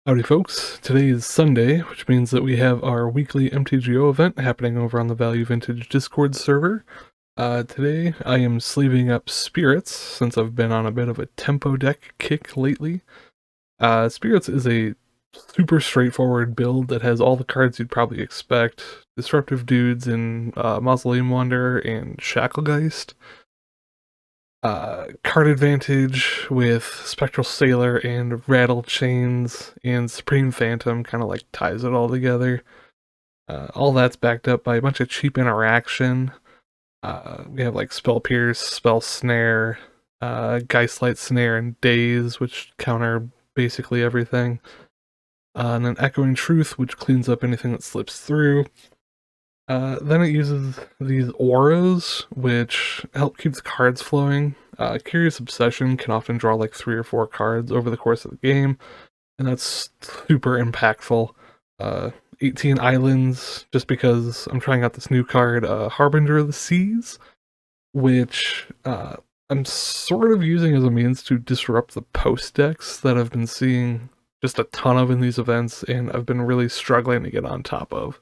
Howdy folks, today is Sunday, which means that we have our weekly MTGO event happening over on the Value Vintage Discord server. Today I am sleeving up Spirits, since I've been on a bit of a tempo deck kick lately. Spirits is a super straightforward build that has all the cards you'd probably expect. Disruptive Dudes in Mausoleum Wanderer and Shacklegeist. Card advantage with Spectral Sailor and Rattle Chains, and Supreme Phantom kind of like ties it all together. All that's backed up by a bunch of cheap interaction. We have like Spell Pierce, Spell Snare, Geistlight Snare, and Daze, which counter basically everything. And then Echoing Truth, which cleans up anything that slips through. Then it uses these auras, which help keep the cards flowing. Curious Obsession can often draw like 3 or 4 cards over the course of the game, and that's super impactful. 18 islands, just because I'm trying out this new card, Harbinger of the Seas, which I'm sort of using as a means to disrupt the post decks that I've been seeing just a ton of in these events, and I've been really struggling to get on top of.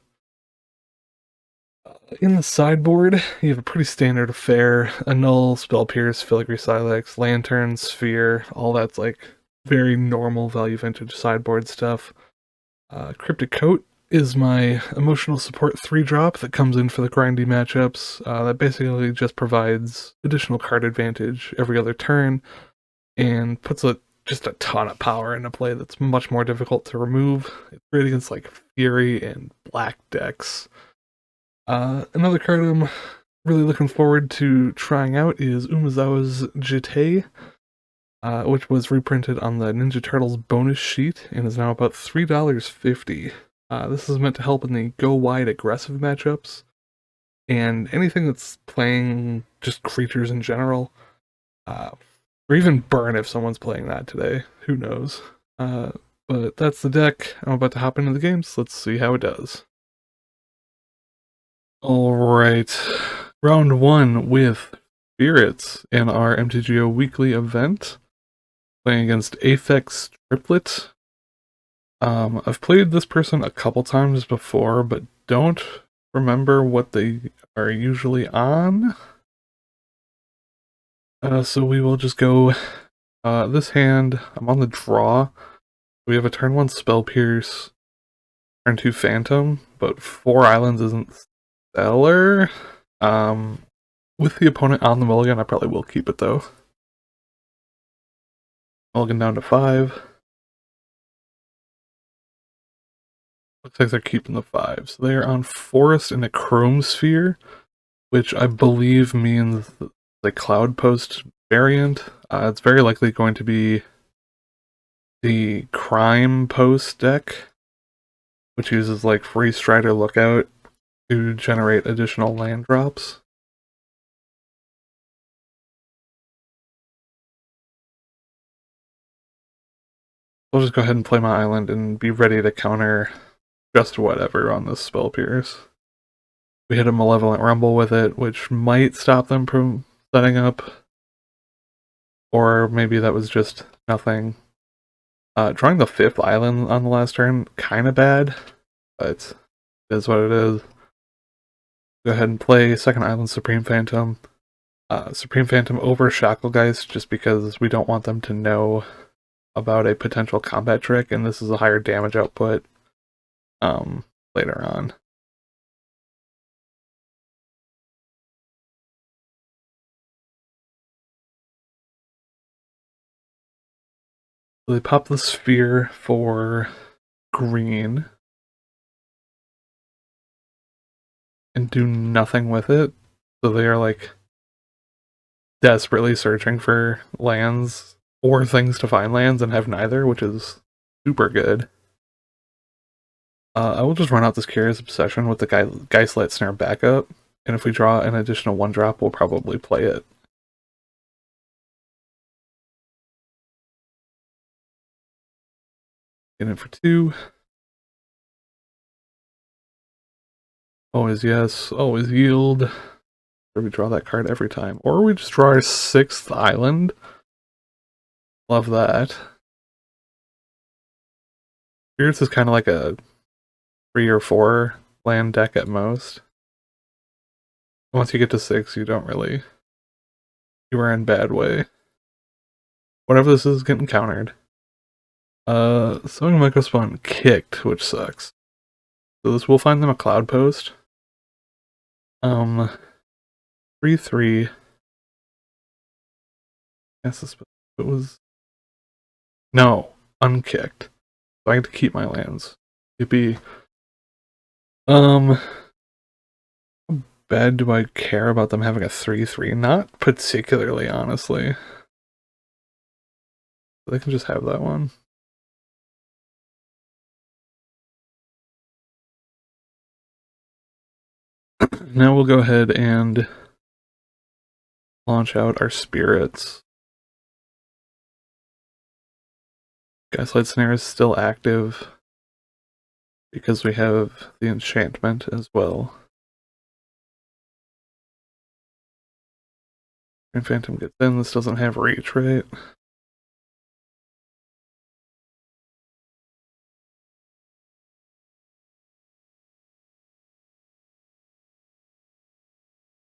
In the sideboard, you have a pretty standard affair. Annul, Spell Pierce, Filigree Silex, Lantern, Sphere, all that's like very normal Value Vintage sideboard stuff. Cryptic Coat is my emotional support 3-drop that comes in for the grindy matchups. That basically just provides additional card advantage every other turn and puts just a ton of power into play that's much more difficult to remove. It's great against like Fury and Black decks. Another card I'm really looking forward to trying out is Umezawa's Jite, which was reprinted on the Ninja Turtles bonus sheet and is now about $3.50. This is meant to help in the go wide aggressive matchups, and anything that's playing just creatures in general, or even burn if someone's playing that today, who knows. But that's the deck. I'm about to hop into the game, so let's see how it does. Alright, round 1 with Spirits in our MTGO weekly event, playing against Aphex Triplet. I've played this person a couple times before, but don't remember what they are usually on. So we will just go this hand. I'm on the draw. We have a turn 1 Spell Pierce, turn 2 Phantom, but 4 islands isn't stellar. With the opponent on the mulligan, I probably will keep it though. Mulligan down to 5. Looks like they're keeping the 5. So they're on Forest in a Chrome Sphere, which I believe means the Cloud Post variant. It's very likely going to be the Crime Post deck, which uses like Free Strider Lookout to generate additional land drops. I'll just go ahead and play my island and be ready to counter just whatever on this Spell Pierce. We hit a Malevolent Rumble with it, which might stop them from setting up. Or maybe that was just nothing. Drawing the 5th island on the last turn, kinda bad, but it is what it is. Go ahead and play 2nd island Supreme Phantom. Supreme Phantom over Shacklegeist, just because we don't want them to know about a potential combat trick, and this is a higher damage output later on. So they pop the Sphere for green and do nothing with it, so they are like desperately searching for lands or things to find lands and have neither, which is super good. I will just run out this Curious Obsession with the Geistlight Snare backup, and if we draw an additional 1-drop, we'll probably play it. Get in for 2. Always yes, always yield. Or we draw that card every time. Or we just draw our 6th island. Love that. Spirits is kind of like a 3 or 4 land deck at most. Once you get to 6, you don't really... You are in bad way. Whatever this is getting countered. Summoning Microspawn kicked, which sucks. So this will find them a Cloud Post. 3/3. Yes, it was... No, unkicked. So I have to keep my lands. It'd be... How bad do I care about them having a 3/3? Not particularly, honestly. They can just have that one. Now we'll go ahead and launch out our spirits. Gaslight Snare is still active because we have the enchantment as well. And Phantom gets in. This doesn't have reach, right?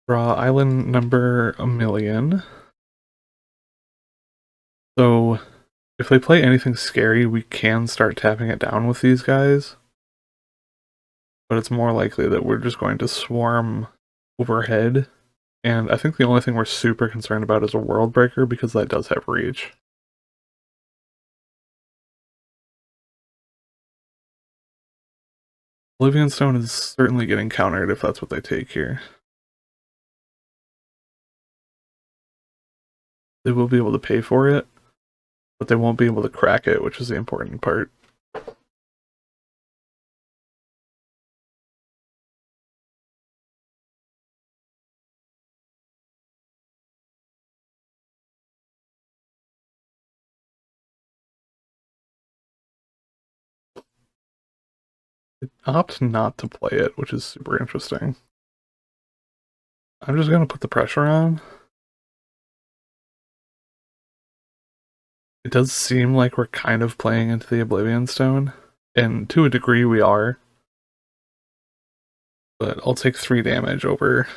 Draw island number 1,000,000. So if they play anything scary, we can start tapping it down with these guys. But it's more likely that we're just going to swarm overhead. And I think the only thing we're super concerned about is a World Breaker, because that does have reach. Oblivion Stone is certainly getting countered if that's what they take here. They will be able to pay for it, but they won't be able to crack it, which is the important part. They opt not to play it, which is super interesting. I'm just going to put the pressure on. It does seem like we're kind of playing into the Oblivion Stone, and to a degree we are. But I'll take 3 damage over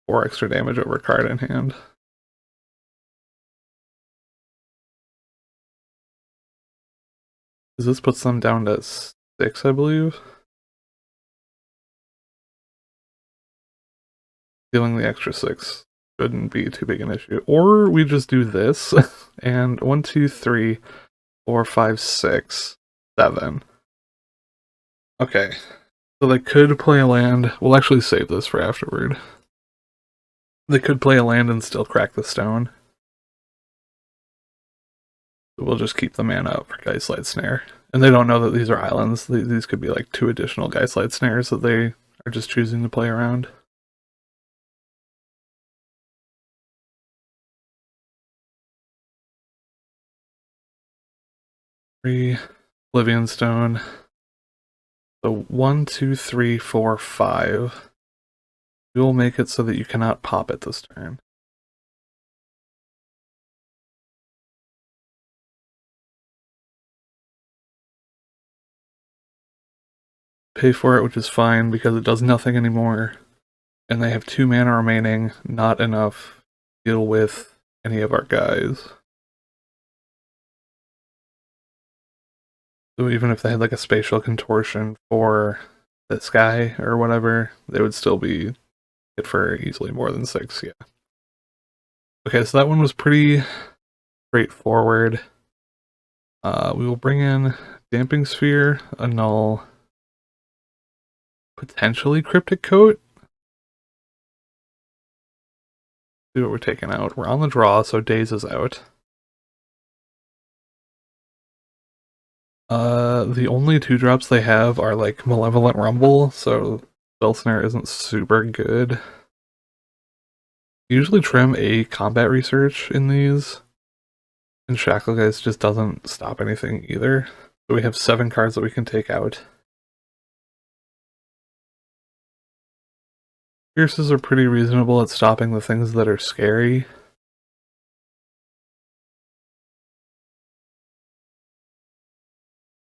4 extra damage over card in hand. This puts them down to 6, I believe. Dealing the extra 6 shouldn't be too big an issue. Or we just do this, and 1, 2, 3, 4, 5, 6, 7. Okay, so they could play a land. We'll actually save this for afterward. They could play a land and still crack the stone. We'll just keep the mana up for Geistlight Snare. And they don't know that these are islands. These could be like 2 additional Geistlight Snares that they are just choosing to play around. Three Oblivion Stone. So 1, 2, 3, 4, 5. We will make it so that you cannot pop it this turn. Pay for it, which is fine because it does nothing anymore. And they have 2 mana remaining, not enough to deal with any of our guys. So even if they had like a spatial contortion for this guy or whatever, they would still be hit for easily more than 6, yeah. Okay, so that one was pretty straightforward. We will bring in Damping Sphere, Annul, potentially Cryptic Coat. See what we're taking out. We're on the draw, so Daze is out. The only 2-drops they have are like Malevolent Rumble, so Spell Snare isn't super good. Usually trim a combat research in these, and Shacklegeist just doesn't stop anything either. So we have 7 cards that we can take out. Pierces are pretty reasonable at stopping the things that are scary.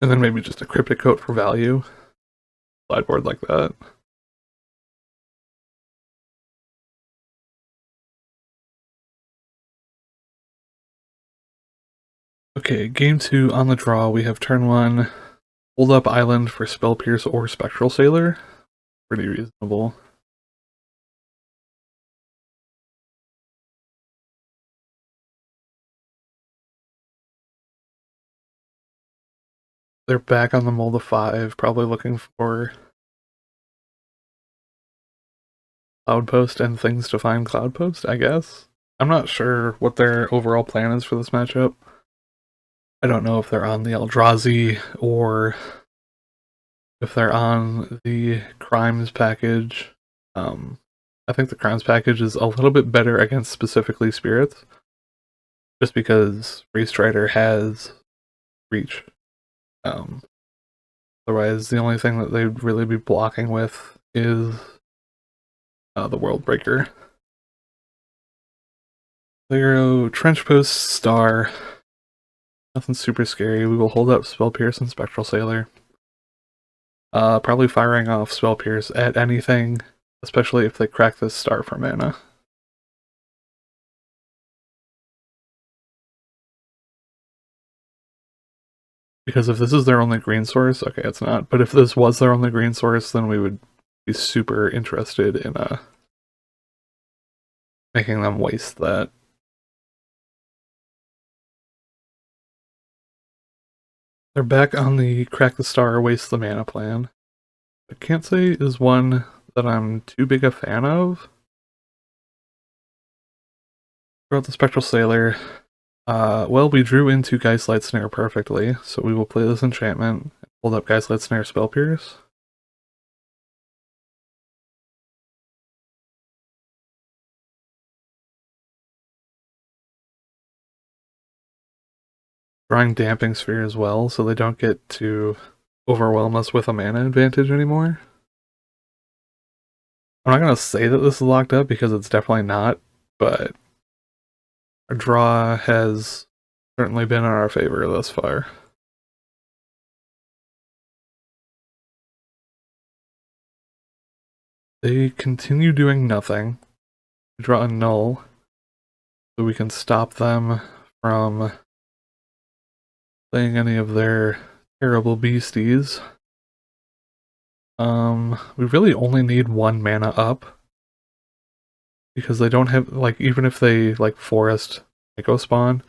And then maybe just a Cryptic Coat for value. Sideboard like that. Okay, game 2 on the draw. We have turn 1, Hold Up Island for Spell Pierce or Spectral Sailor. Pretty reasonable. They're back on the mold of 5, probably looking for Cloud Post and things to find Cloud Post, I guess. I'm not sure what their overall plan is for this matchup. I don't know if they're on the Eldrazi or if they're on the Crimes package. I think the Crimes package is a little bit better against specifically Spirits, just because Restrider has Reach. Otherwise, the only thing that they'd really be blocking with is the World Breaker. They go Trench Post, Star. Nothing super scary. We will hold up Spell Pierce and Spectral Sailor. Probably firing off Spell Pierce at anything, especially if they crack this Star for mana. Because if this is their only green source, okay, it's not, but if this was their only green source, then we would be super interested in making them waste that. They're back on the Crack the Star, Waste the Mana plan. I can't say is one that I'm too big a fan of. Throw out the Spectral Sailor. Well, we drew into Geistlight Snare perfectly, so we will play this enchantment, hold up Geistlight Snare Spell Pierce. Drawing Damping Sphere as well, so they don't get to overwhelm us with a mana advantage anymore. I'm not going to say that this is locked up because it's definitely not, but our draw has certainly been in our favor thus far. They continue doing nothing. We draw a null, so we can stop them from playing any of their terrible beasties. We really only need 1 mana up, because they don't have, like, even if they, like, Forest Echo Spawn,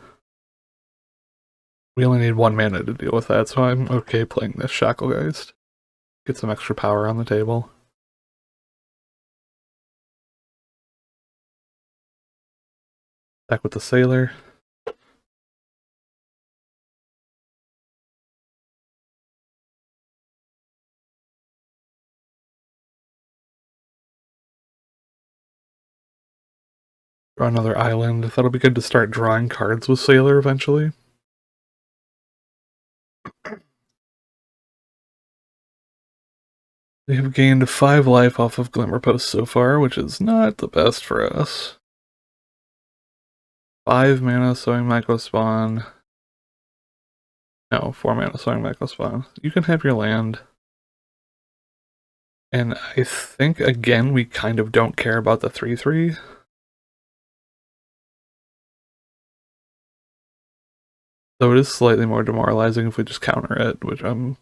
we only need 1 mana to deal with that, so I'm okay playing this Shacklegeist. Get some extra power on the table. Back with the Sailor. Draw another island. That'll be good to start drawing cards with Sailor eventually. They have gained 5 life off of Glimmer Post so far, which is not the best for us. 5 mana Sowing Myco Spawn. No, 4 mana Sowing Myco Spawn. You can have your land. And I think, again, we kind of don't care about the 3/3. Though it is slightly more demoralizing if we just counter it, which I'm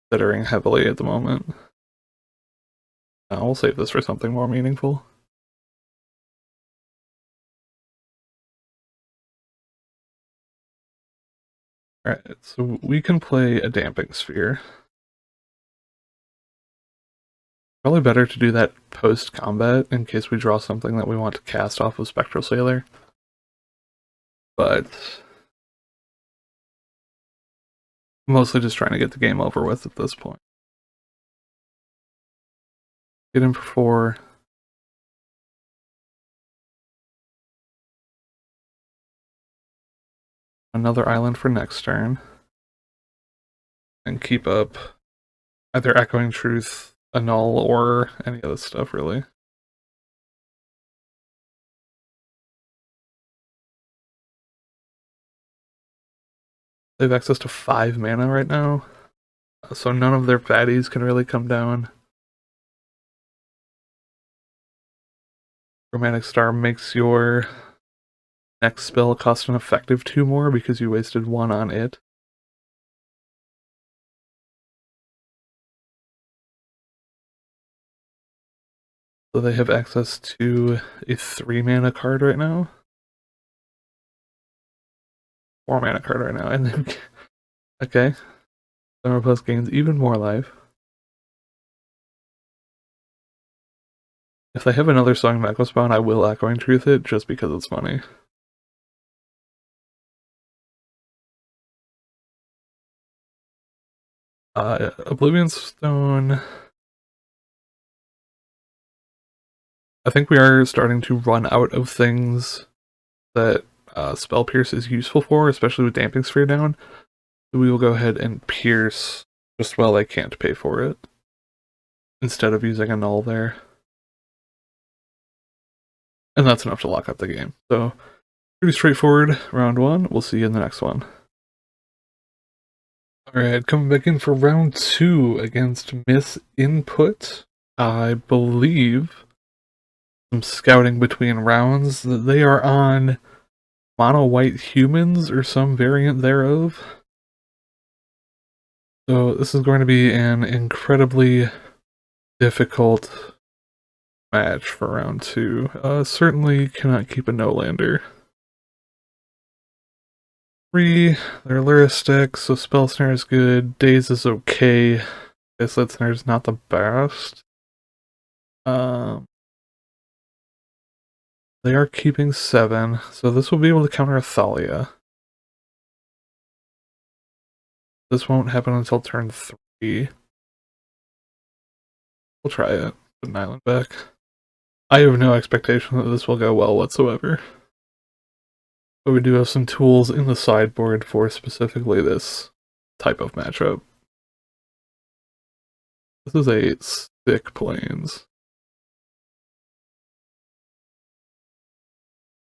considering heavily at the moment. We'll save this for something more meaningful. Alright, so we can play a Damping Sphere. Probably better to do that post-combat in case we draw something that we want to cast off of Spectral Sailor. But mostly just trying to get the game over with at this point. Get in for 4. Another island for next turn. And keep up either Echoing Truth, a null, or any of this stuff, really. They have access to 5 mana right now, so none of their fatties can really come down. Romantic Star makes your next spell cost an effective 2 more because you wasted 1 on it. So they have access to a 3 mana card right now. 4 mana card right now, and then okay. Summer Plus gains even more life. If they have another Song of Echo spawn, I will Echoing Truth it just because it's funny. Oblivion Stone. I think we are starting to run out of things that Spell Pierce is useful for, especially with Damping Sphere down. So we will go ahead and Pierce just while they can't pay for it, instead of using a Null there. And that's enough to lock up the game. So, pretty straightforward round 1. We'll see you in the next one. Alright, coming back in for round 2 against Miss Input. I believe some scouting between rounds that they are on mono white humans or some variant thereof. So this is going to be an incredibly difficult match for round 2. Certainly cannot keep a no-lander. 3, they're Lyristic, so Spell Snare is good. Daze is okay. Gaslit Snare is not the best. They are keeping 7, so this will be able to counter Thalia. This won't happen until turn 3. We'll try it. Put an island back. I have no expectation that this will go well whatsoever. But we do have some tools in the sideboard for specifically this type of matchup. This is a sick plains.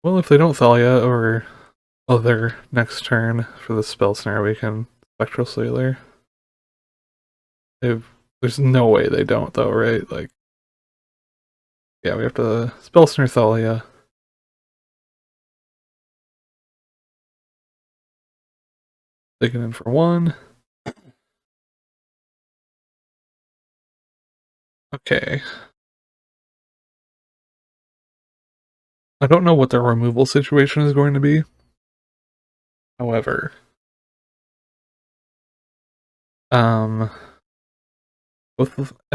Well, if they don't Thalia or other next turn for the Spell Snare, we can Spectral Sailor. There's no way they don't, though, right? Like, yeah, we have to Spell Snare Thalia. Take it in for 1. Okay. I don't know what their removal situation is going to be. However, at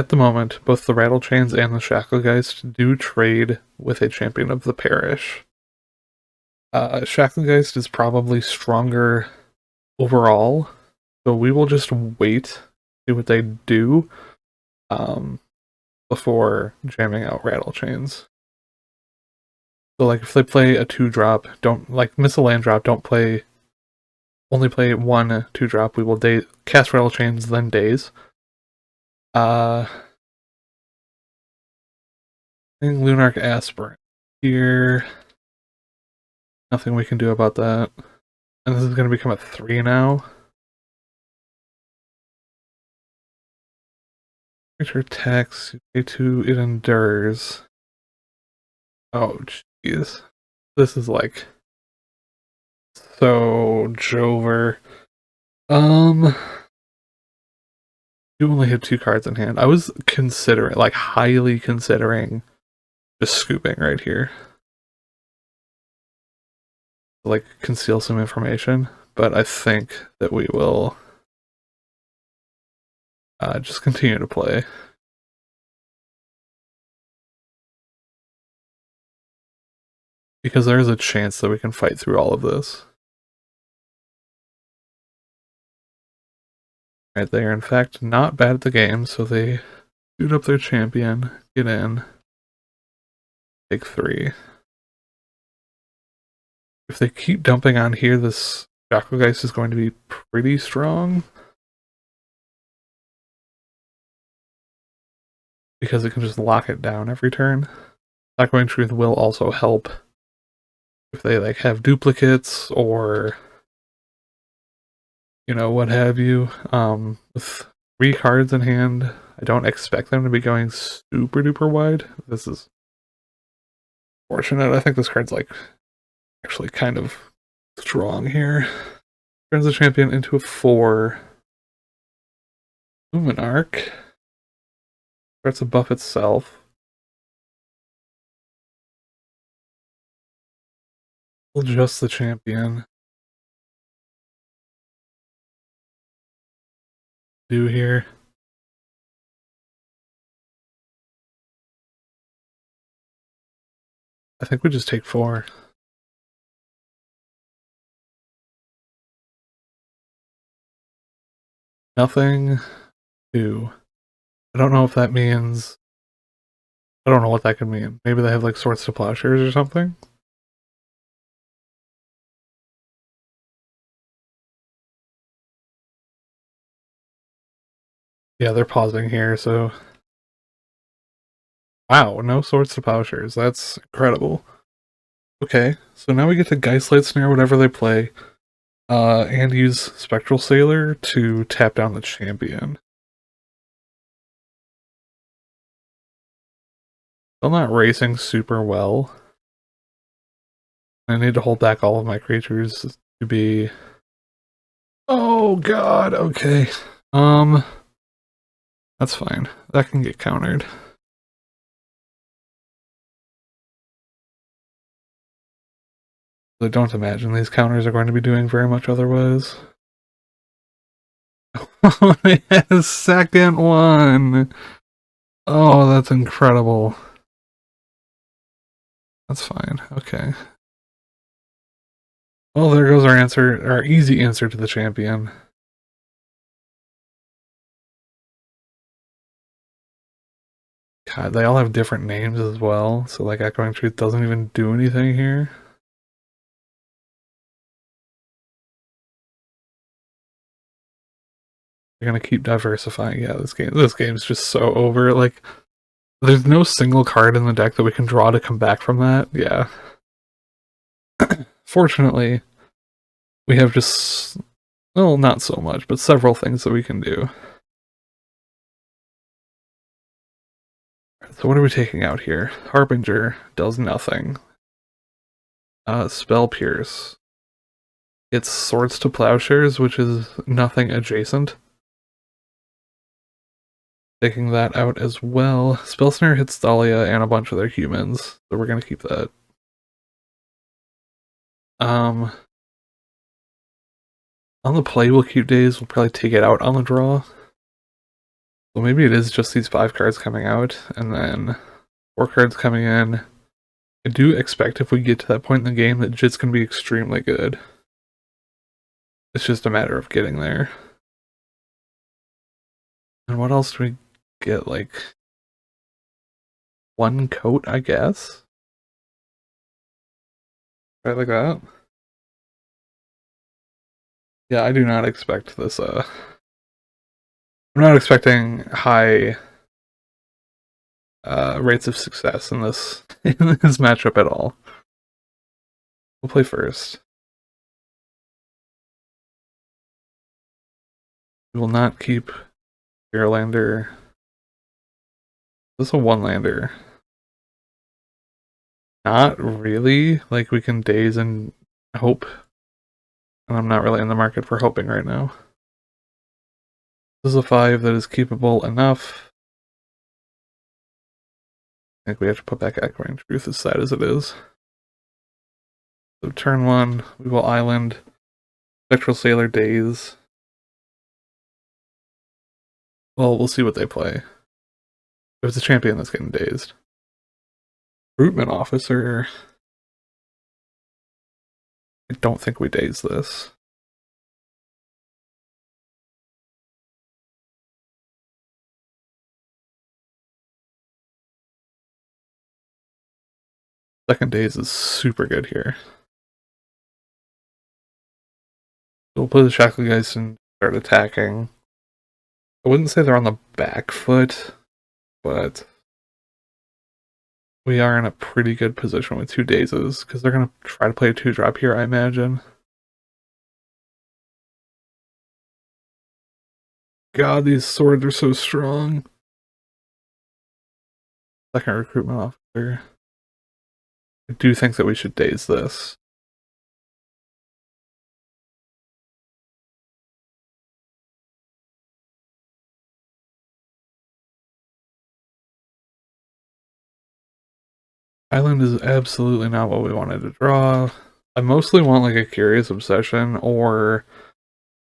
the moment, both the Rattlechains and the Shacklegeist do trade with a champion of the parish. Shacklegeist is probably stronger overall, so we will just wait, see what they do, before jamming out Rattlechains. So, like, if they play a 2-drop, don't, like, miss a land drop, don't play, only play 1 2-drop, we will cast Rattlechains, then Daze. I think Lunarch Aspirant here. Nothing we can do about that. And this is going to become a 3 now. Creature attacks, A2, it endures. Oh, jeez. This is like so Jover. You only have 2 cards in hand. I was considering, like, highly considering just scooping right here. Like, conceal some information, but I think that we will just continue to play. Because there is a chance that we can fight through all of this. Right, they are in fact not bad at the game, so they shoot up their champion, get in, take 3. If they keep dumping on here, this Shacklegeist is going to be pretty strong. Because it can just lock it down every turn. Echoing Truth will also help if they like have duplicates or you know, what have you. With 3 cards in hand, I don't expect them to be going super duper wide. This is fortunate. I think this card's like actually kind of strong here. Turns the champion into a 4. Luminarch. Starts to buff itself. We'll adjust the champion. Do here. I think we just take 4. Nothing. 2. I don't know if that means... I don't know what that could mean. Maybe they have like Swords to Plowshares or something? Yeah, they're pausing here, so... Wow, no Swords to Plowshares. That's incredible. Okay, so now we get to Geistlight Snare whatever they play, and use Spectral Sailor to tap down the champion. Still not racing super well. I need to hold back all of my creatures to be... Oh god, okay. That's fine. That can get countered. I don't imagine these counters are going to be doing very much otherwise. Oh, a second one! Oh, that's incredible. That's fine. Okay. Well, there goes our answer, our easy answer to the champion. God, they all have different names as well, so like Echoing Truth doesn't even do anything here. They're gonna keep diversifying. Yeah, this game's just so over. Like, there's no single card in the deck that we can draw to come back from that. Yeah. Fortunately, we have just, well, not so much, but several things that we can do. So what are we taking out here? Harbinger does nothing. Spell Pierce. It's Swords to Plowshares, which is nothing adjacent. Taking that out as well. Spell Snare hits Dahlia and a bunch of their humans, so we're gonna keep that. On the play, we'll keep Daze. We'll probably take it out on the draw. So maybe it is just these 5 cards coming out, and then 4 cards coming in. I do expect if we get to that point in the game that Jit's going to be extremely good. It's just a matter of getting there. And what else do we get? Like, 1 coat, I guess? Right like that? Yeah, I do not expect this, I'm not expecting high rates of success in this in this matchup at all. We'll play first. We will not keep Airlander. This is a 1-lander. Not really. Like, we can daze and hope. And I'm not really in the market for hoping right now. This is a 5 that is keepable enough. I think we have to put back Echoing Truth as sad as it is. So turn 1, we will Island, Spectral Sailor, Daze. Well, we'll see what they play. If it's a champion that's getting dazed. Recruitment Officer. I don't think we daze this. Second daze is super good here. So we'll play the Shacklegeist and start attacking. I wouldn't say they're on the back foot, but we are in a pretty good position with 2 dazes, because they're going to try to play a 2-drop here, I imagine. God, these swords are so strong. Second recruitment officer. I do think that we should daze this. Island is absolutely not what we wanted to draw. I mostly want like a Curious Obsession or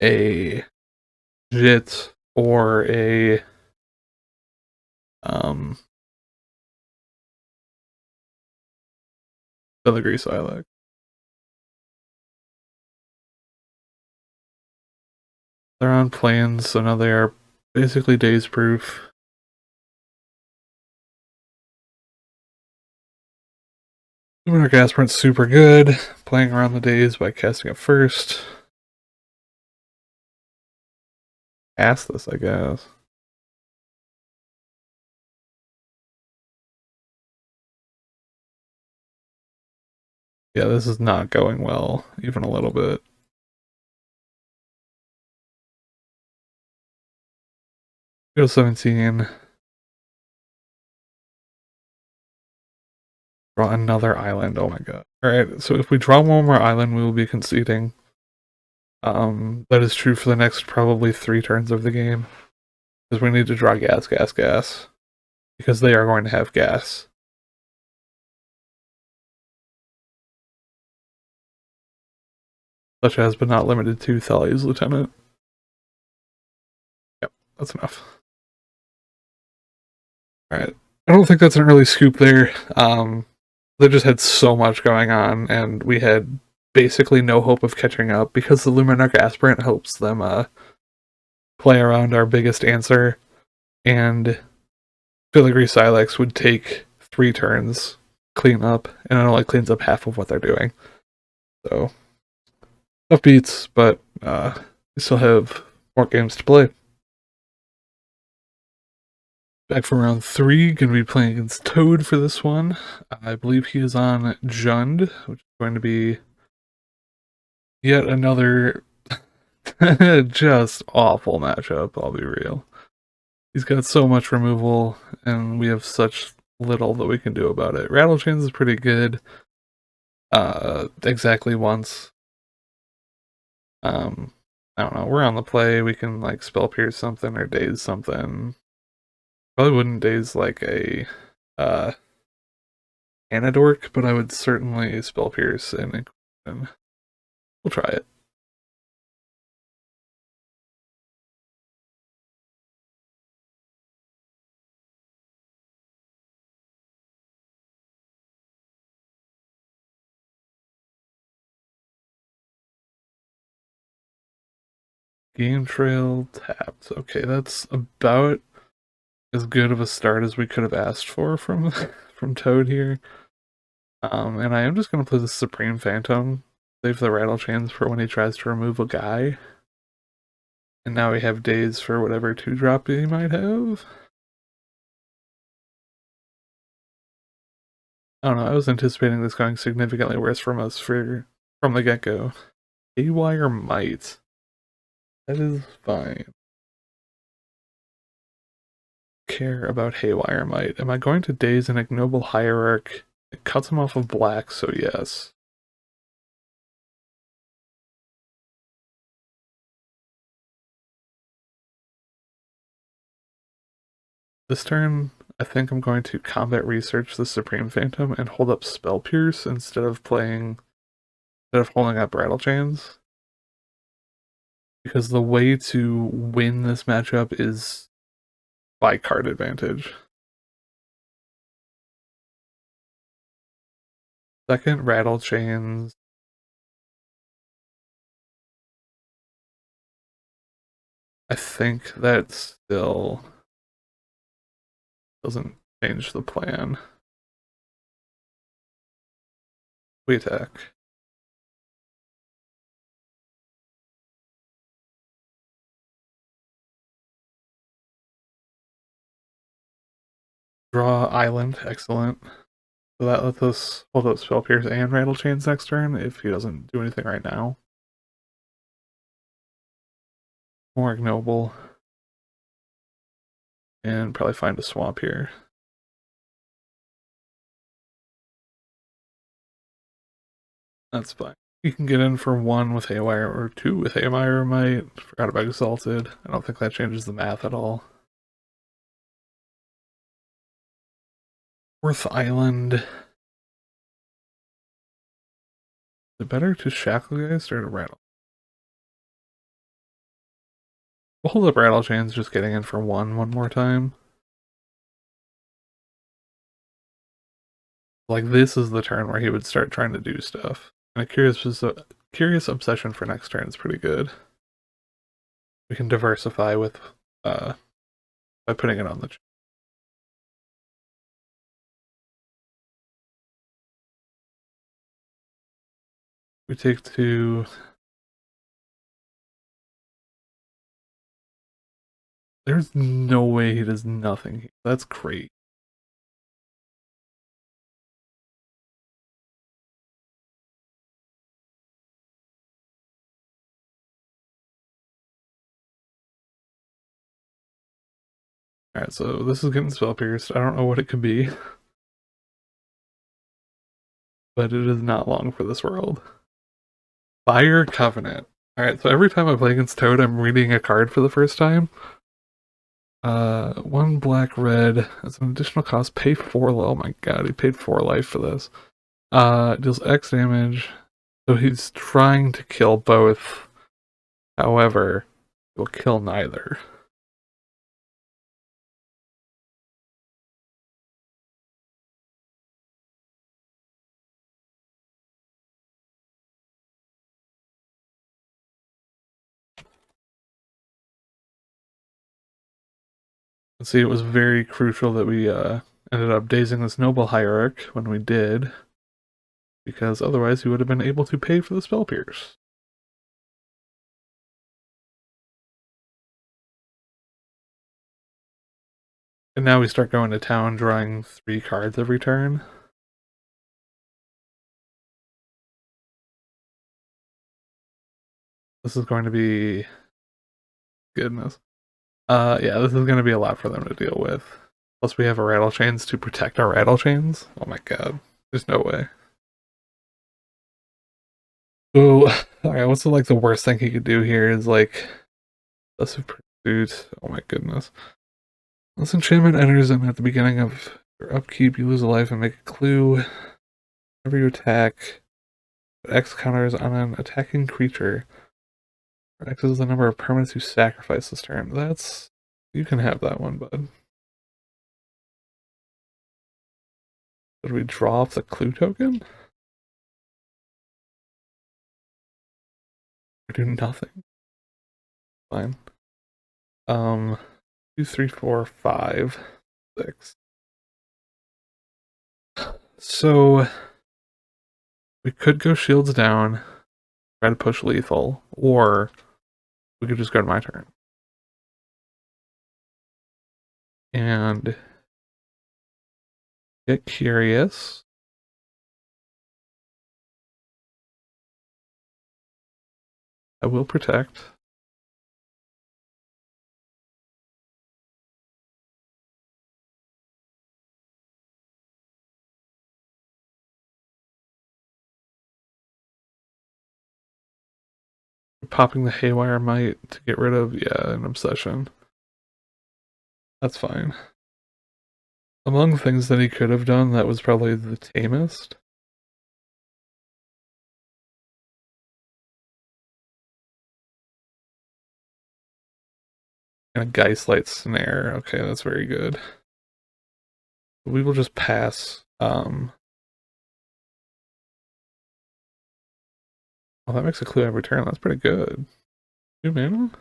a Jit or a Filigree Silex. They're on planes, so now they are basically daze proof. Luminarch Aspirant's super good, playing around the daze by casting it first. Cast this, I guess. Yeah, this is not going well, even a little bit. Go 17. Draw another island, oh my god. Alright, so if we draw one more island, we will be conceding. That is true for the next probably 3 turns of the game. Because we need to draw gas, gas, gas. Because they are going to have gas. Such as, but not limited to, Thalia's Lieutenant. Yep, that's enough. Alright. I don't think that's an early scoop there. They just had so much going on, and we had basically no hope of catching up because the Luminarch Aspirant helps them play around our biggest answer, and Filigree Silex would take 3 turns, clean up, and it only cleans up half of what they're doing. So, tough beats, but we still have more games to play. Back from round 3, going to be playing against Toad for this one. I believe he is on Jund, which is going to be yet another just awful matchup, I'll be real. He's got so much removal, and we have such little that we can do about it. Rattlechains is pretty good. Exactly once. I don't know, we're on the play, we can like Spell Pierce something or daze something. Probably wouldn't daze like a Anadork, but I would certainly Spell Pierce and Inquisition. We'll try it. Game Trail tapped. Okay, that's about as good of a start as we could have asked for from from Toad here. And I am just gonna play the Supreme Phantom, save the Rattlechains for when he tries to remove a guy. And now we have days for whatever 2-drop he might have. I don't know, I was anticipating this going significantly worse from us from the get-go. Haywire Might. That is fine. Care about Haywire Might. Am I going to daze an Ignoble Hierarch? It cuts him off of black, so yes. This turn, I think I'm going to combat research the Supreme Phantom and hold up Spell Pierce instead of holding up Rattlechains. Because the way to win this matchup is by card advantage. Second, Rattlechains. I think that still doesn't change the plan. We attack. Draw Island, excellent. So that lets us hold up Spell Pierce and Rattlechains next turn if he doesn't do anything right now. More ignoble. And probably find a swamp here. That's fine. You can get in for 1 with Haywire or 2 with Haywire Might. Forgot about Exalted. I don't think that changes the math at all. Fourth Island. Is it better to Shacklegeist or to Rattle? We'll hold up Rattle Chains, just getting in for 1 more time. Like, this is the turn where he would start trying to do stuff. And a curious obsession for next turn is pretty good. We can diversify with by putting it on the. We take 2. There's no way he does nothing here. That's great. Alright, so this is getting spell pierced. I don't know what it could be. But it is not long for this world. Fire Covenant. Alright, so every time I play against Toad, I'm reading a card for the first time. 1 black red as an additional cost. Pay 4. Oh my god, he paid 4 life for this. Deals X damage. So he's trying to kill both. However, he will kill neither. See, it was very crucial that we ended up dazing this Noble Hierarch when we did, because otherwise he would have been able to pay for the Spell Pierce. And now we start going to town, drawing 3 cards every turn. This is going to be... goodness. Yeah, this is going to be a lot for them to deal with. Plus we have a Rattle Chains to protect our Rattle Chains. Oh my god. There's no way. So, alright, what's like the worst thing he could do here is like... Less of Pursuit. Oh my goodness. This enchantment enters them at the beginning of your upkeep. You lose a life and make a clue. Whenever you attack, X counters on an attacking creature. X is the number of permanents you sacrifice this turn. That's... You can have that one, bud. Did we draw off the clue token? Or do nothing? Fine. 2, 3, 4, 5, 6. So we could go shields down, try to push lethal, or we could just go to my turn. And get curious. I will protect. Popping the Haywire Might to get rid of, yeah, an obsession. That's fine. Among things that he could have done, that was probably the tamest. And a Geistlight Snare. Okay, that's very good. We will just pass. Well, that makes a clue every turn. That's pretty good. 2 mana?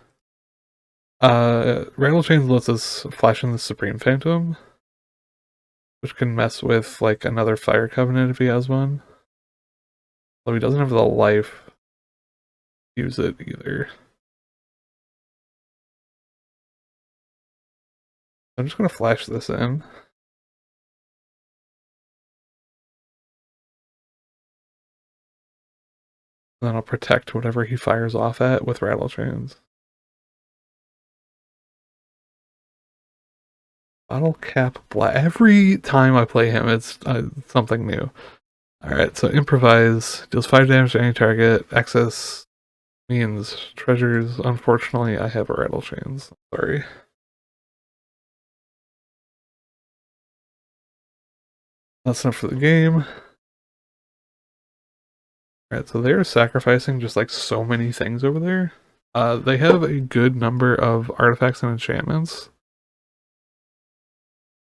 Rattle Chains lets us flash in the Supreme Phantom, which can mess with, like, another Fire Covenant if he has one. Though he doesn't have the life to use it either. I'm just going to flash this in. And then I'll protect whatever he fires off at with Rattle Chains. Bottle Cap Black. Every time I play him, it's something new. Alright, so improvise. Deals 5 damage to any target. Access means treasures. Unfortunately, I have a rattle chains. Sorry. That's enough for the game. Alright, so they're sacrificing just like so many things over there. They have a good number of artifacts and enchantments.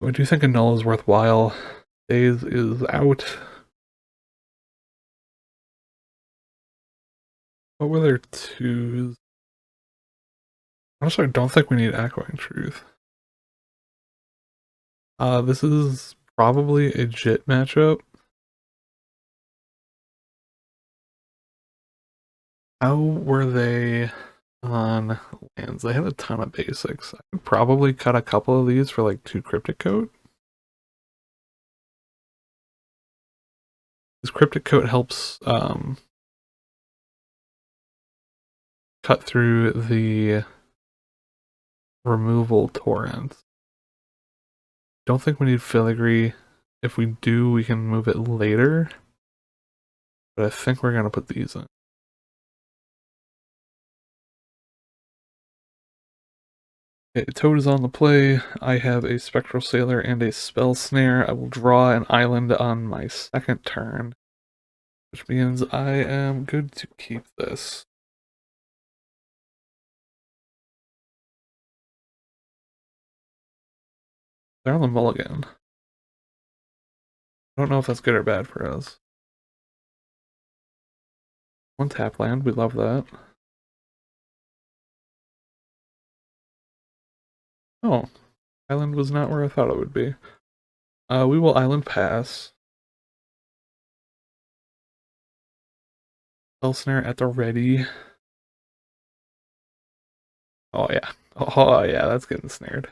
I do think a null is worthwhile. Days is out. What were their twos? Honestly, I don't think we need Echoing Truth. This is probably a Jit matchup. How were they on lands? They had a ton of basics. I could probably cut a couple of these for like 2 Cryptic Coat. This Cryptic Coat helps cut through the removal torrent. Don't think we need Filigree. If we do, we can move it later. But I think we're going to put these in. Okay, Toad is on the play. I have a Spectral Sailor and a Spell Snare. I will draw an island on my second turn, which means I am good to keep this. They're on the mulligan. I don't know if that's good or bad for us. 1 tap land, we love that. Oh, island was not where I thought it would be. We will island pass. Spell Snare at the ready. Oh yeah. Oh yeah, that's getting snared.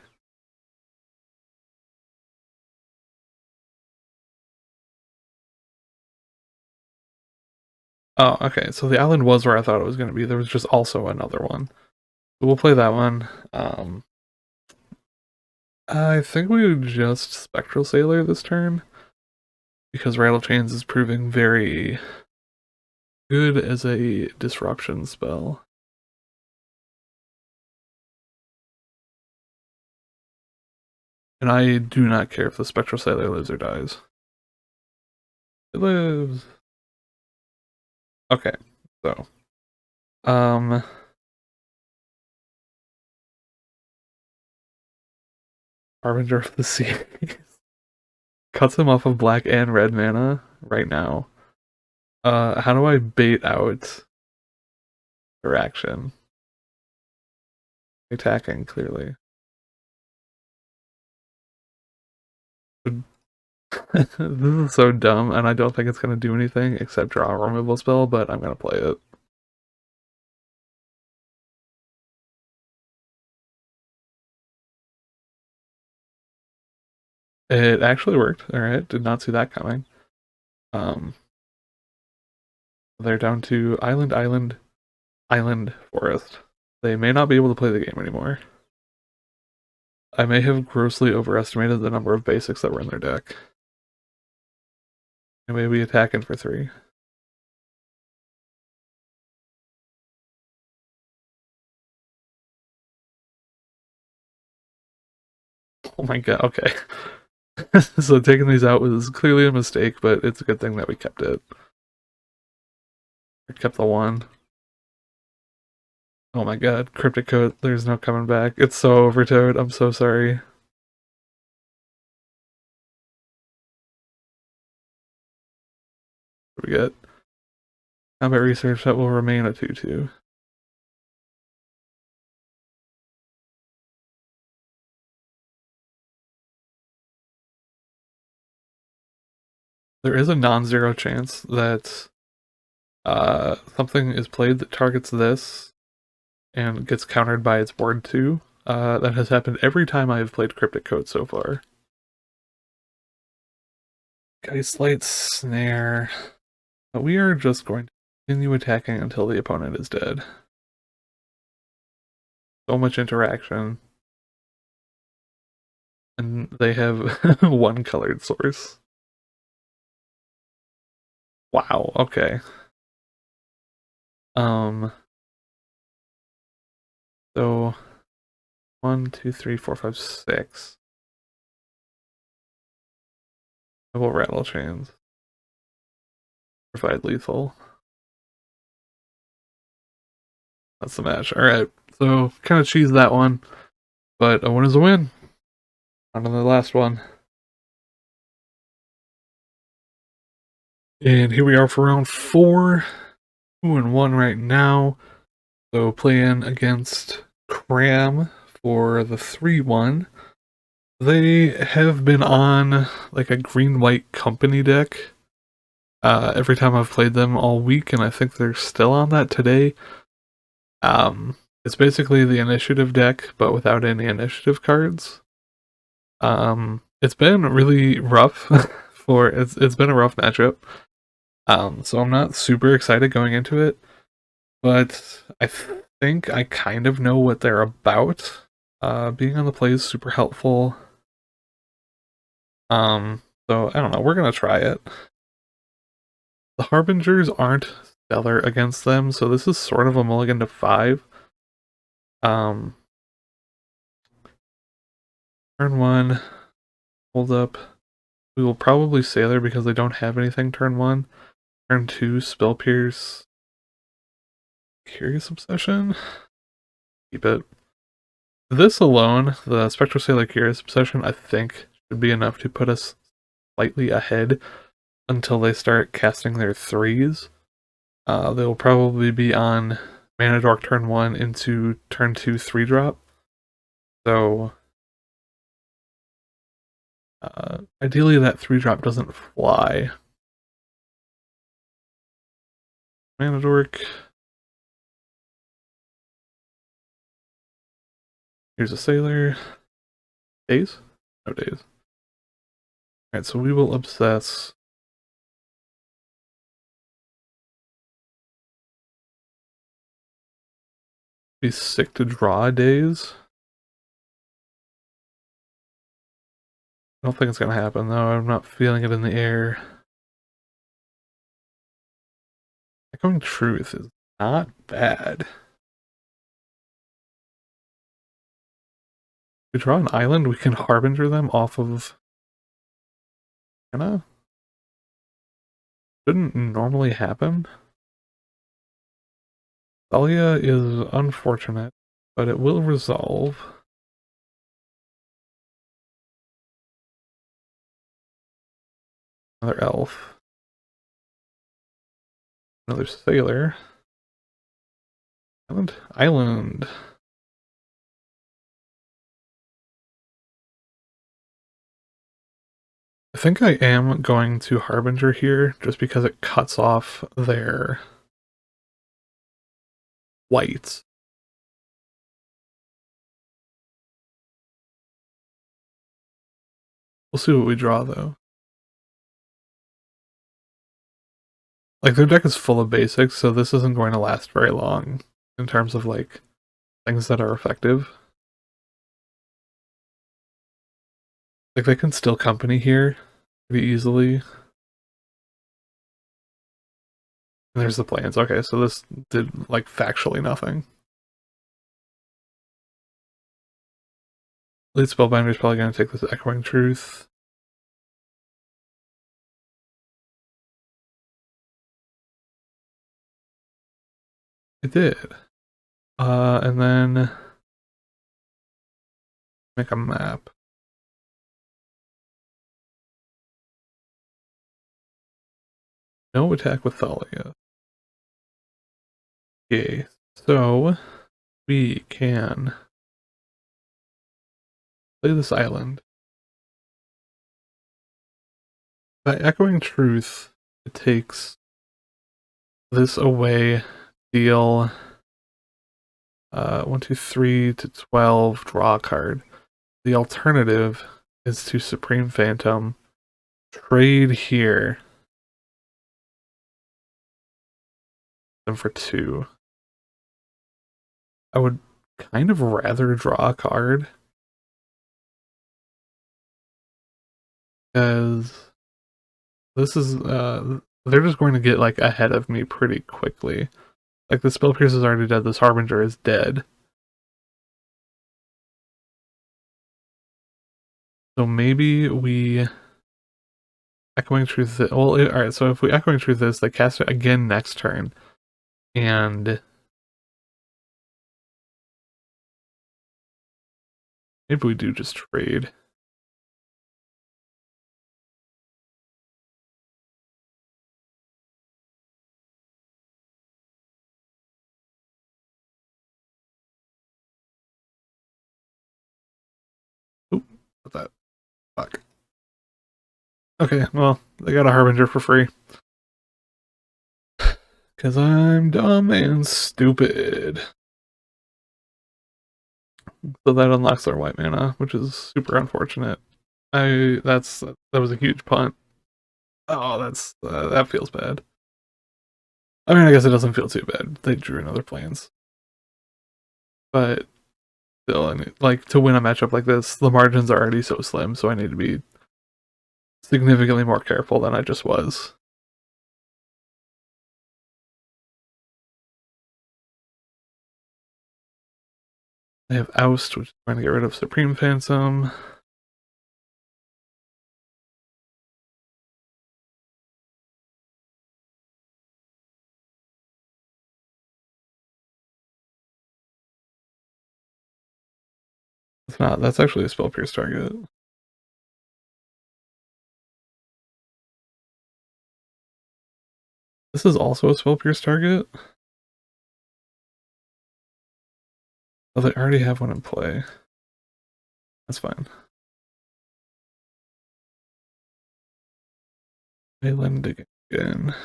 Oh, okay, so the island was where I thought it was going to be. There was just also another one. We'll play that one. I think we would just Spectral Sailor this turn, because Rattle Chains is proving very good as a disruption spell. And I do not care if the Spectral Sailor lives or dies. It lives. Okay, so. Harbinger of the Seas. Cuts him off of black and red mana right now. How do I bait out their action? Attacking, clearly. This is so dumb, and I don't think it's going to do anything except draw a removal spell, but I'm going to play it. It actually worked. Alright, did not see that coming. They're down to Island, Island, Island, Forest. They may not be able to play the game anymore. I may have grossly overestimated the number of basics that were in their deck. I may be attacking for 3. Oh my god, okay. So taking these out was clearly a mistake, but it's a good thing that we kept it. We kept the 1. Oh my god, Cryptic Code, there's no coming back. It's so overtowed, I'm so sorry. What do we get? Combat Research, that will remain a 2/2. There is a non-zero chance that something is played that targets this and gets countered by its board 2. That has happened every time I have played Cryptic Code so far. Geistlight Snare. But we are just going to continue attacking until the opponent is dead. So much interaction. and they have one colored source. Wow, okay. Um, so 1, 2, 3, 4, 5, 6. Double rattle chains. Provide lethal. That's the match. Alright, so kind of cheese that one, but a win is a win. On to the last one. And here we are for round 4. 2-1 right now. So playing against Cram for the 3-1. They have been on like a green-white company deck every time I've played them all week, and I think they're still on that today. It's basically the initiative deck, but without any initiative cards. It's been really rough it's been a rough matchup. So I'm not super excited going into it, but I think I kind of know what they're about. Being on the play is super helpful. So I don't know, we're gonna try it. The Harbingers aren't stellar against them, so this is sort of a mulligan to 5. Um, Turn 1, hold up. We will probably Sailor because they don't have anything turn 1. Turn 2, Spell Pierce. Curious Obsession? Keep it. This alone, the Spectral Sailor Curious Obsession, I think should be enough to put us slightly ahead until they start casting their 3s. They'll probably be on Mana Dork turn 1 into turn 2 3-drop. So ideally that 3-drop doesn't fly. Mana Dork. Here's a Sailor. Days? No days. Alright, so we will obsess. Be sick to draw days. I don't think it's gonna happen though. I'm not feeling it in the air. Echoing Truth is not bad. If we draw an island, we can Harbinger them off of Anna. Shouldn't normally happen. Thalia is unfortunate, but it will resolve. Another elf. Another sailor. Island. Island. I think I am going to Harbinger here just because it cuts off their whites. We'll see what we draw though. Like their deck is full of basics, so this isn't going to last very long in terms of like things that are effective. Like they can still company here pretty easily. And there's the plans. Okay, so this did like factually nothing. Lead Spellbinder is probably going to take this Echoing Truth. It did. And then make a map. No attack with Thalia. Okay, so we can play this island. By Echoing Truth, it takes this away, deal 1, 2, 3 to 12, draw a card. The alternative is to Supreme Phantom, trade here, them for 2. I would kind of rather draw a card. Because this is, they're just going to get, like, ahead of me pretty quickly. Like, the Spell Pierce is already dead, this Harbinger is dead. So maybe we Echoing Truth. Well, alright, so if we Echoing Truth this, they cast it again next turn. And maybe we do just trade. Oop, what that? Fuck. Okay, well, they got a Harbinger for free. Because I'm dumb and stupid. So that unlocks their white mana, which is super unfortunate. That was a huge punt. Oh, that feels bad. I mean, I guess it doesn't feel too bad. They drew another planes. But still, like, to win a matchup like this, the margins are already so slim, so I need to be significantly more careful than I just was. I have Oust, which is trying to get rid of Supreme Phantom. It's not. That's actually a Spell Pierce target. This is also a Spell Pierce target. Oh, they already have one in play. That's fine. Leyland again.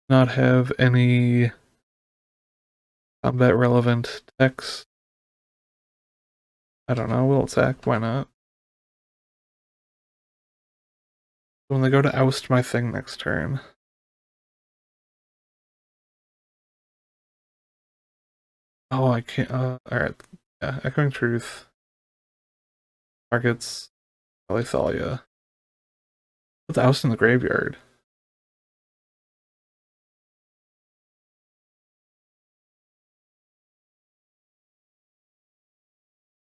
Not have any combat relevant text. I don't know. We'll attack. Why not? When they go to oust my thing next turn. Oh, I can't. Alright. Yeah, Echoing Truth. Targets Thalia. Let's oust in the graveyard.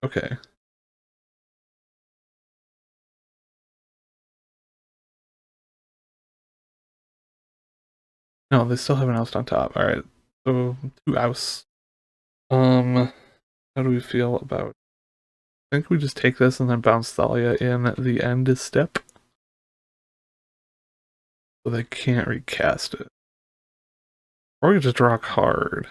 Okay. No, they still have an oust on top. Alright. So, 2 ousts. How do we feel about... I think we just take this and then bounce Thalia in the end step. So they can't recast it. Or we could just draw a card.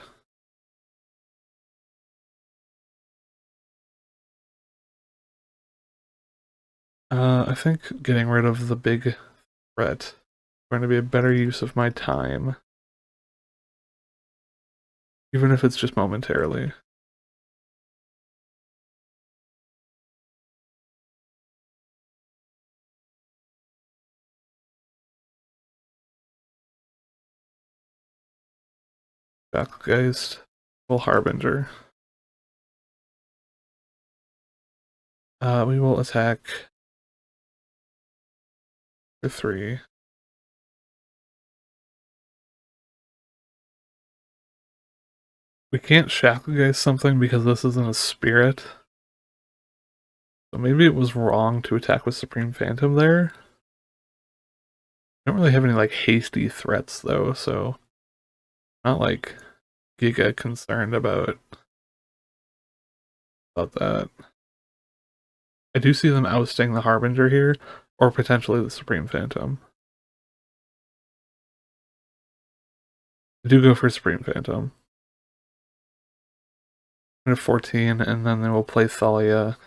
I think getting rid of the big threat is going to be a better use of my time. Even if it's just momentarily. Backgeist. Will Harbinger. We will attack for 3. We can't Shacklegeist something because this isn't a spirit. So maybe it was wrong to attack with Supreme Phantom there. I don't really have any like hasty threats though, so not like giga concerned about that. I do see them ousting the Harbinger here, or potentially the Supreme Phantom. I do go for Supreme Phantom. I have 14, and then they will play Thalia.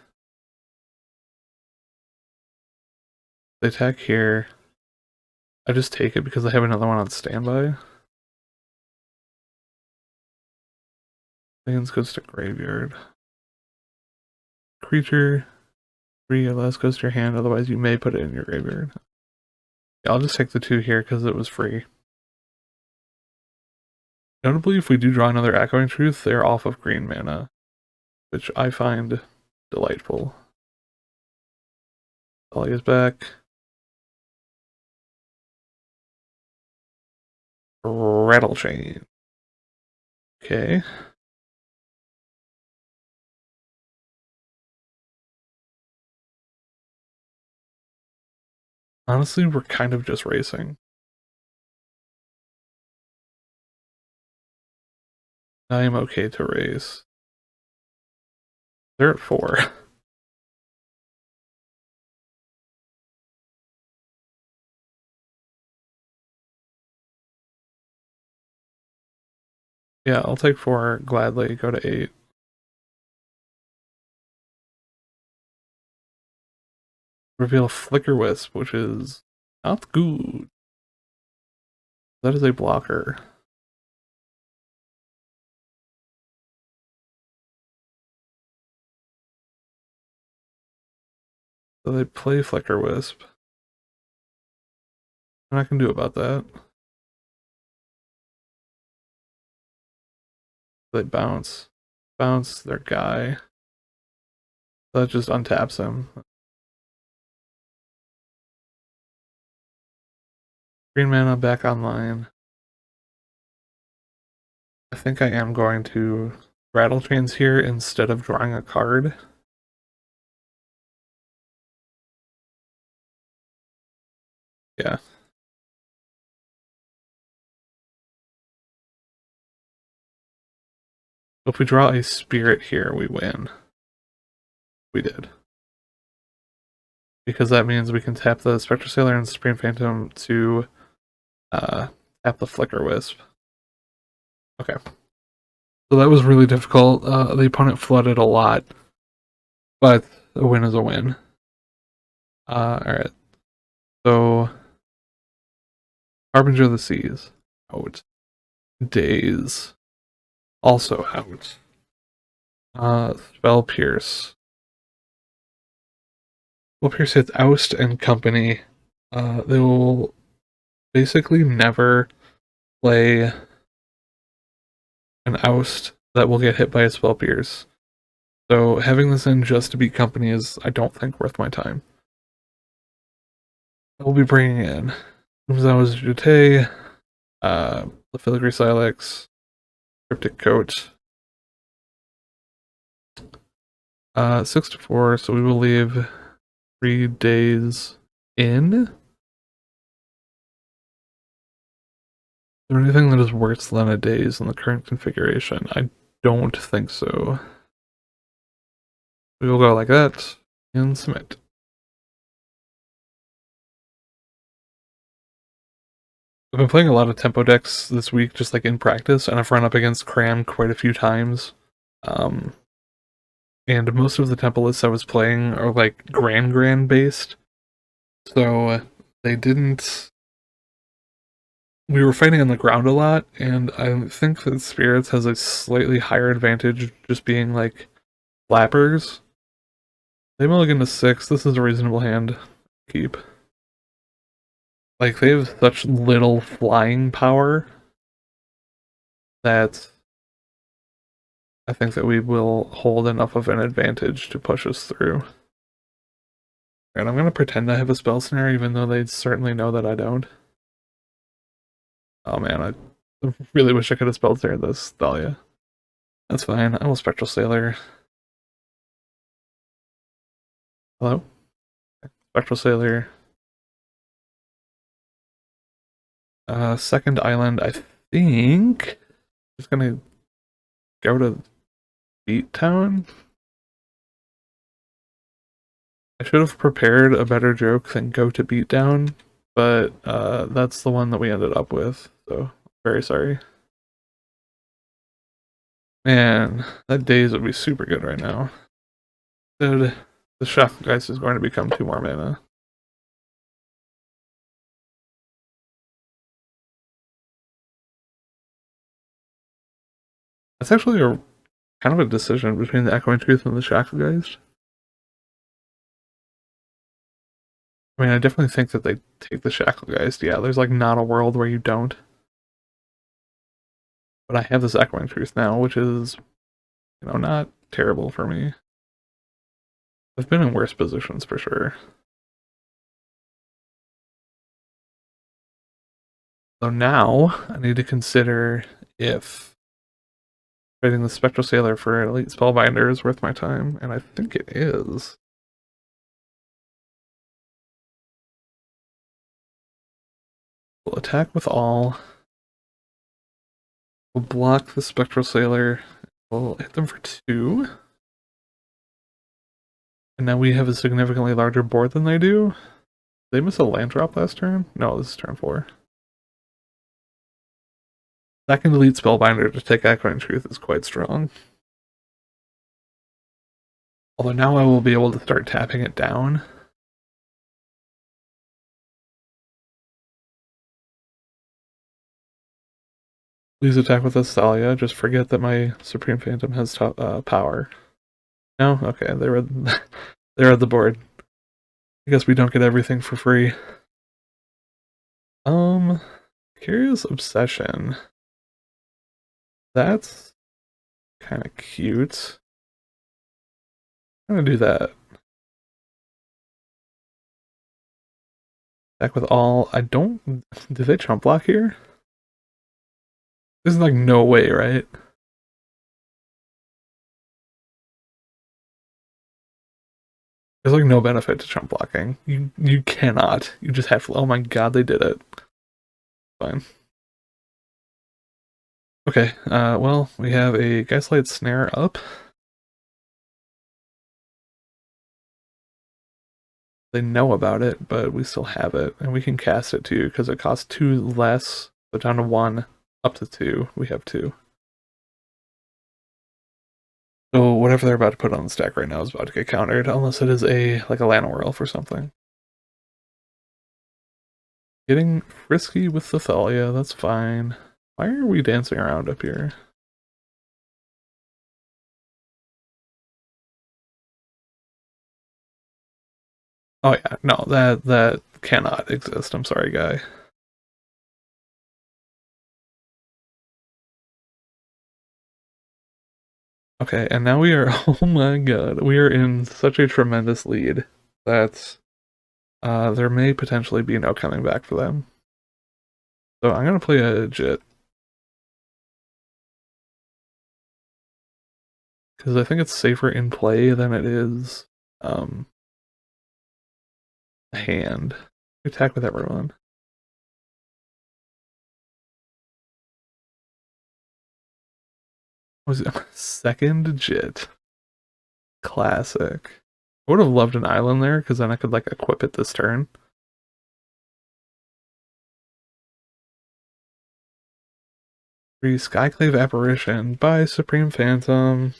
They attack here. I just take it because I have another one on standby. Lands goes to graveyard. Creature, 3 or less goes to your hand, otherwise you may put it in your graveyard. Yeah, I'll just take the 2 here because it was free. Notably, if we do draw another Echoing Truth, they're off of green mana, which I find delightful. Talia's back. Rattle chain. Okay. Honestly, we're kind of just racing. I am okay to race. They're at 4. Yeah, I'll take 4 gladly. Go to 8. Reveal Flicker Wisp, which is not good. That is a blocker. So they play Flicker Wisp. What I can do about that? They bounce. Bounce their guy. That just untaps him. Green mana back online. I think I am going to Rattle Chains here instead of drawing a card. Yeah. If we draw a Spirit here, we win. We did. Because that means we can tap the Spectre Sailor and Supreme Phantom to tap the Flicker Wisp. Okay. So that was really difficult. The opponent flooded a lot, but a win is a win. Alright. So, Harbinger of the Seas. Out. Daze. Also out. Spell Pierce. Spell Pierce hits Oust and Company. They will basically never play an Oust that will get hit by a Spell Pierce. So having this in just to beat Company is, I don't think, worth my time. I'll be bringing in Umzao's Jutei, the Filigree Silex, Cryptic Coat. 6 to 4, so we will leave 3 days in. Is there anything that is worse than a days in the current configuration? I don't think so. We will go like that and submit. I've been playing a lot of tempo decks this week, just like in practice, and I've run up against Cram quite a few times. And most of the tempo lists I was playing are like Grand based. So they didn't. We were fighting on the ground a lot, and I think that Spirits has a slightly higher advantage just being like flappers. They mulligan to 6. This is a reasonable hand. Keep. Like, they have such little flying power that I think that we will hold enough of an advantage to push us through. And I'm going to pretend I have a spell snare, even though they certainly know that I don't. Oh man, I really wish I could have spell snared this Thalia. That's fine. I will Spectral Sailor. Hello? Spectral Sailor. Second island, I think. Just gonna go to Beat Town. I should have prepared a better joke than go to Beat Down, but that's the one that we ended up with, so very sorry. Man, that daze would be super good right now. Dude, the Shacklegeist is going to become 2 more mana. That's actually a kind of a decision between the Echoing Truth and the Shacklegeist. I mean, I definitely think that they take the Shacklegeist. Yeah, there's like not a world where you don't. But I have this Echoing Truth now, which is, not terrible for me. I've been in worse positions for sure. So now I need to consider if trading the Spectral Sailor for an Elite Spellbinder is worth my time, and I think it is. We'll attack with all. We'll block the Spectral Sailor. We'll hit them for 2. And now we have a significantly larger board than they do. Did they miss a land drop last turn? No, this is turn 4. Second Elite Spellbinder to take Echoing Truth is quite strong. Although now I will be able to start tapping it down. Please attack with Thalia. Just forget that my Supreme Phantom has power. No? Okay, they're at the board. I guess we don't get everything for free. Curious Obsession. That's kind of cute. I'm gonna do that. Back with all. I don't. Did they chump block here? There's like no way, right? There's like no benefit to chump blocking. You cannot. You just have to. Oh my god, they did it. Fine. Okay. Well, we have a Gaslight Snare up. They know about it, but we still have it, and we can cast it too because it costs 2 less. So down to 1, up to 2. We have 2. So whatever they're about to put on the stack right now is about to get countered, unless it is like a Llanowar or something. Getting frisky with the Thalia, that's fine. Why are we dancing around up here? Oh yeah, no, that cannot exist. I'm sorry, guy. Okay, and now we are, oh my god, we are in such a tremendous lead that there may potentially be no coming back for them. So I'm gonna play a Jit. Because I think it's safer in play than it is a hand. Attack with everyone. Was it second Jit? Classic. I would have loved an island there, because then I could like equip it this turn. Free Skyclave Apparition by Supreme Phantom.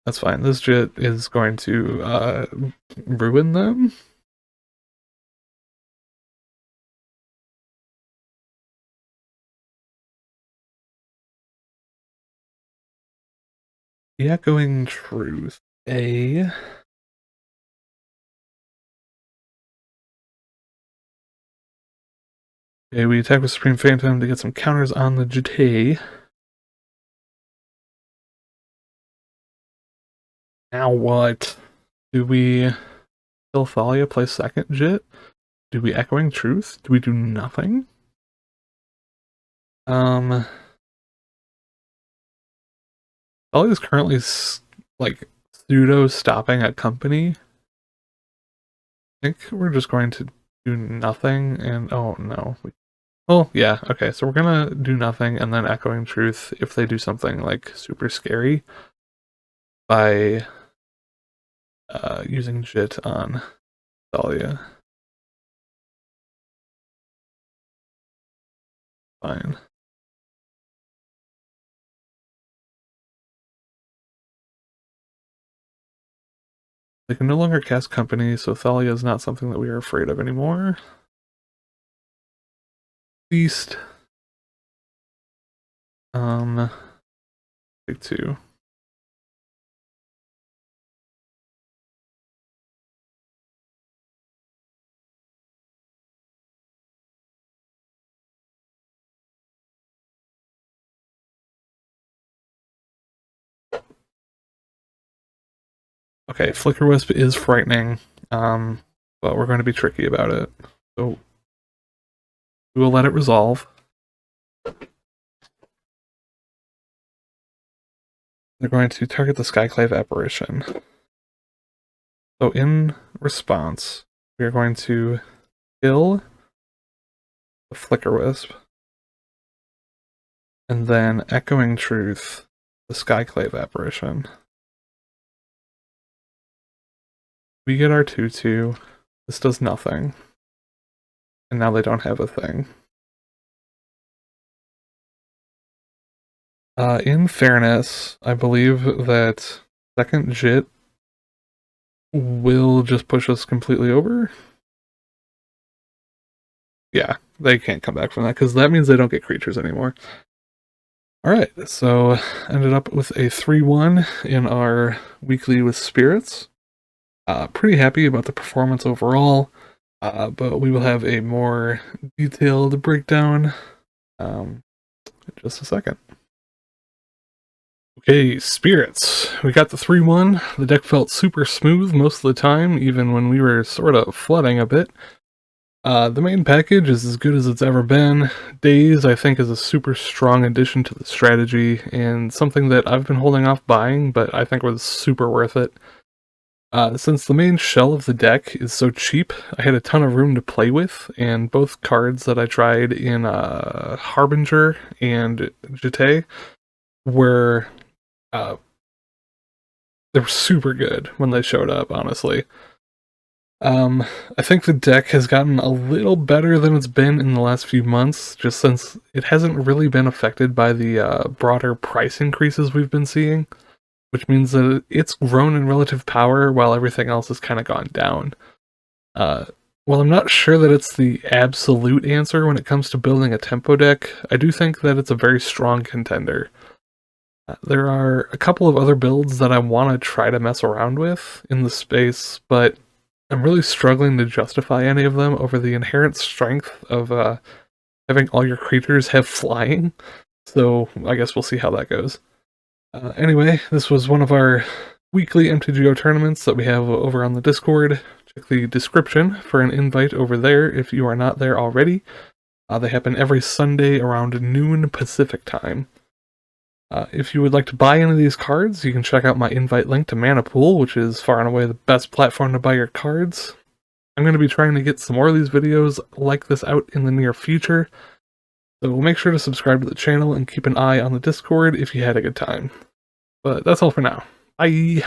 That's fine. This Jit is going to ruin them. The Echoing Truth. Okay, we attack with Supreme Phantom to get some counters on the Jit. Now what? Do we kill Thalia, play second Jit? Do we Echoing Truth? Do we do nothing? Thalia is currently like pseudo stopping at company. I think we're just going to do nothing and oh no. Oh yeah, okay, so we're gonna do nothing and then Echoing Truth if they do something like super scary by using Jit on Thalia. Fine. They can no longer cast company, so Thalia is not something that we are afraid of anymore. Beast. Take 2. Okay, Flicker Wisp is frightening, but we're going to be tricky about it. So we will let it resolve. They're going to target the Skyclave apparition. So in response, we are going to kill the Flicker Wisp, and then Echoing Truth, the Skyclave apparition. We get our 2/2. This does nothing. And now they don't have a thing. In fairness, I believe that second Jit will just push us completely over. Yeah, they can't come back from that, because that means they don't get creatures anymore. Alright, so ended up with a 3-1 in our weekly with spirits. Pretty happy about the performance overall, but we will have a more detailed breakdown in just a second. Okay, spirits. We got the 3-1. The deck felt super smooth most of the time, even when we were sort of flooding a bit. The main package is as good as it's ever been. Daze, I think, is a super strong addition to the strategy, and something that I've been holding off buying, but I think was super worth it. Since the main shell of the deck is so cheap, I had a ton of room to play with, and both cards that I tried in Harbinger and Jete were they were super good when they showed up, honestly. I think the deck has gotten a little better than it's been in the last few months, just since it hasn't really been affected by the broader price increases we've been seeing, which means that it's grown in relative power while everything else has kind of gone down. While I'm not sure that it's the absolute answer when it comes to building a tempo deck, I do think that it's a very strong contender. There are a couple of other builds that I want to try to mess around with in the space, but I'm really struggling to justify any of them over the inherent strength of having all your creatures have flying, so I guess we'll see how that goes. Anyway, this was one of our weekly MTGO tournaments that we have over on the Discord. Check the description for an invite over there if you are not there already. They happen every Sunday around noon Pacific time. If you would like to buy any of these cards, you can check out my invite link to Mana Pool, which is far and away the best platform to buy your cards. I'm going to be trying to get some more of these videos like this out in the near future, so make sure to subscribe to the channel and keep an eye on the Discord if you had a good time. But that's all for now. Bye!